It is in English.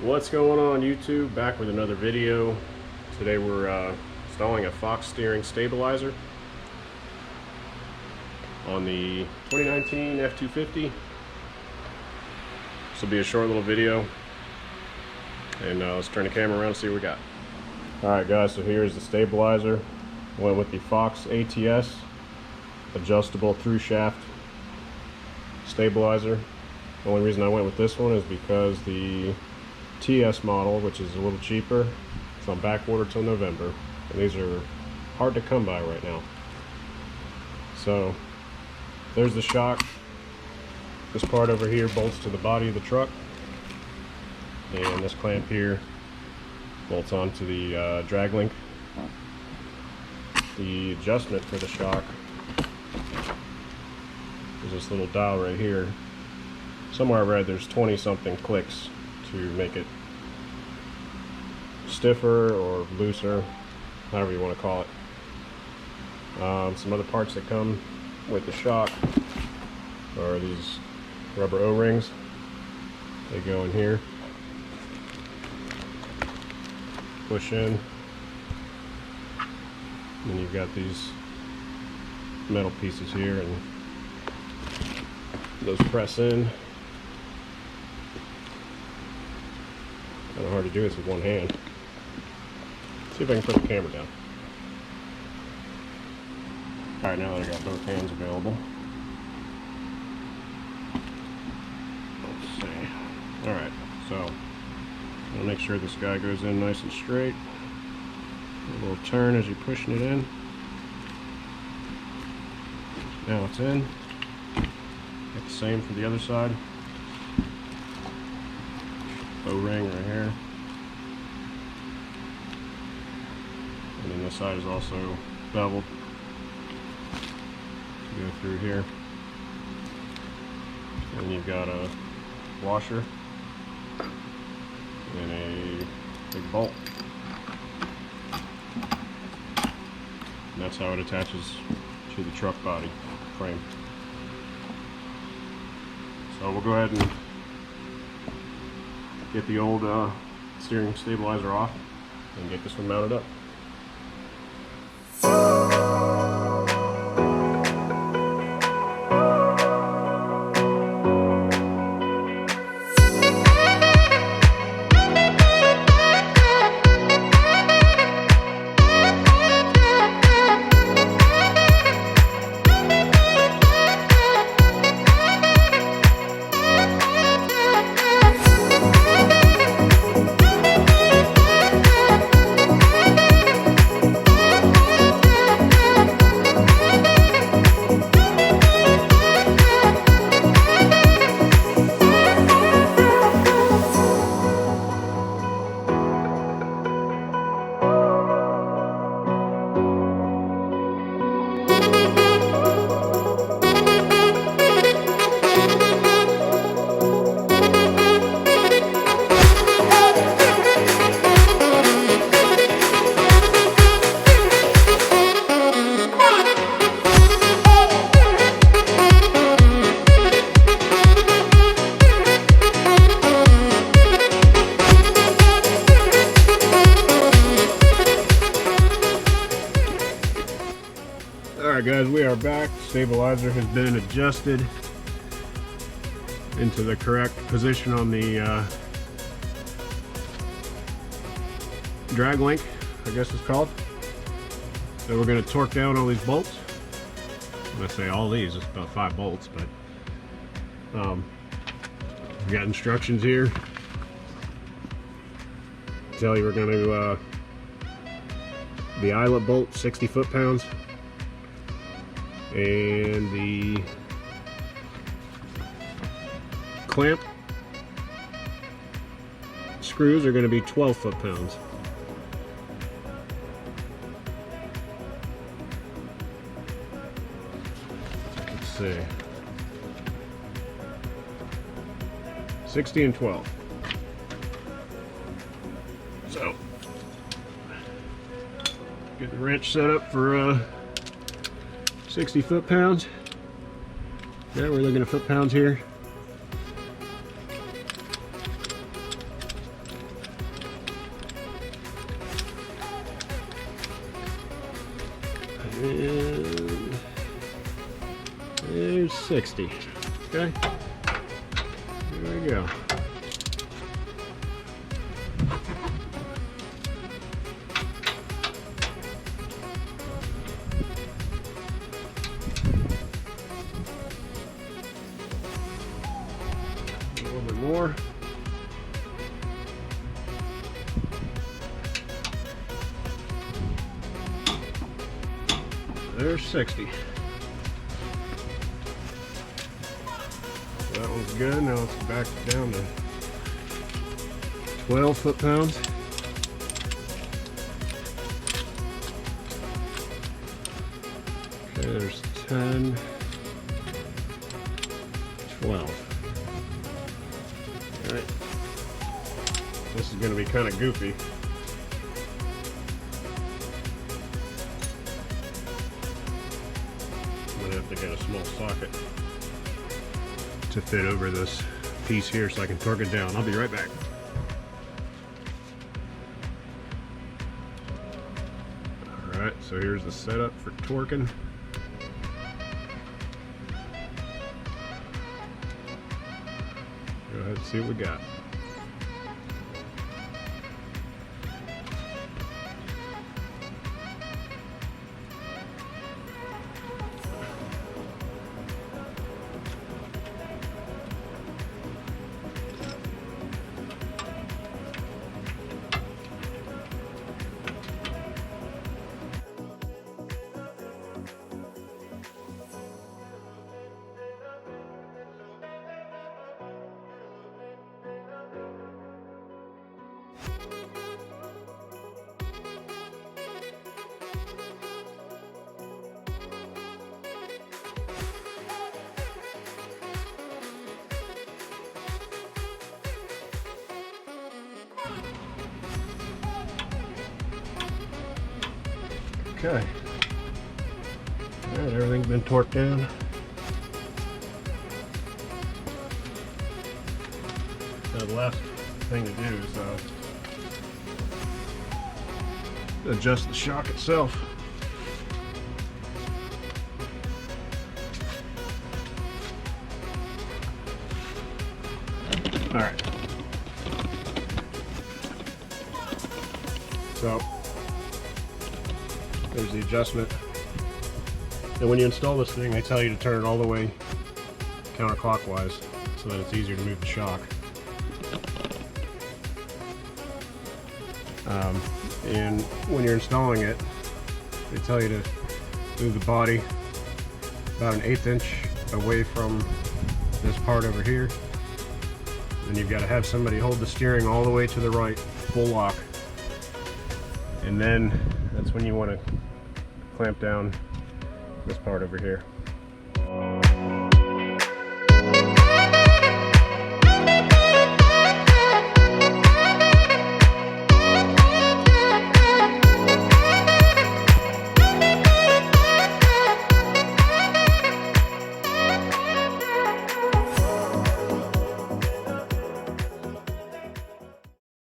What's going on YouTube? Back with another video. Today we're installing a Fox steering stabilizer on the 2019 F250. This will be a short little video, and let's turn the camera around and see what we got. Alright guys, so here's the stabilizer. Went with the Fox ATS adjustable through shaft stabilizer. The only reason I went with this one is because the TS model, which is a little cheaper, it's on back order till November, and these are hard to come by right now. So there's the shock. This part over here bolts to the body of the truck, and this clamp here bolts onto the drag link. The adjustment for the shock is this little dial right here. Somewhere I read there's 20 something clicks to make it stiffer or looser, however you want to call it. Some other parts that come with the shock are these rubber O-rings. They go in here, push in, and then you've got these metal pieces here, and those press in. Kind of hard to do this with one hand. See if I can put the camera down. Alright, now that I got both hands available, let's see. Alright, so I'll make sure this guy goes in nice and straight. A little turn as you're pushing it in. Now it's in. Get the same for the other side. O-ring right here, and then this side is also beveled to go through here. And you've got a washer and a big bolt, and that's how it attaches to the truck body frame. So we'll go ahead and get the old steering stabilizer off and get this one mounted up. Alright guys, we are back. Stabilizer has been adjusted into the correct position on the drag link, I guess it's called. So we're going to torque down all these bolts. When I say all these, it's about 5 bolts, but we've got instructions here. Tell you we're going to the eyelet bolt 60 foot-pounds. And the clamp screws are going to be 12 foot-pounds. Let's see. 60 and 12. So, get the wrench set up for 60 foot-pounds. Yeah, we're looking at foot-pounds here. And there's 60. Okay, there we go. A little bit more. There's 60. So that one's good. Now it's back down to 12 foot-pounds. Okay, there's 10, 12. All right. This is going to be kind of goofy. I'm going to have to get a small socket to fit over this piece here so I can torque it down. I'll be right back. Alright, so here's the setup for torquing. Go ahead and see what we got. Okay. Alright, everything's been torqued down. Now the last thing to do is adjust the shock itself. Alright. So there's the adjustment. And when you install this thing, they tell you to turn it all the way counterclockwise so that it's easier to move the shock. And when you're installing it, they tell you to move the body about an 1/8 inch away from this part over here. Then you've got to have somebody hold the steering all the way to the right, full lock. And then that's when you want to clamp down this part over here.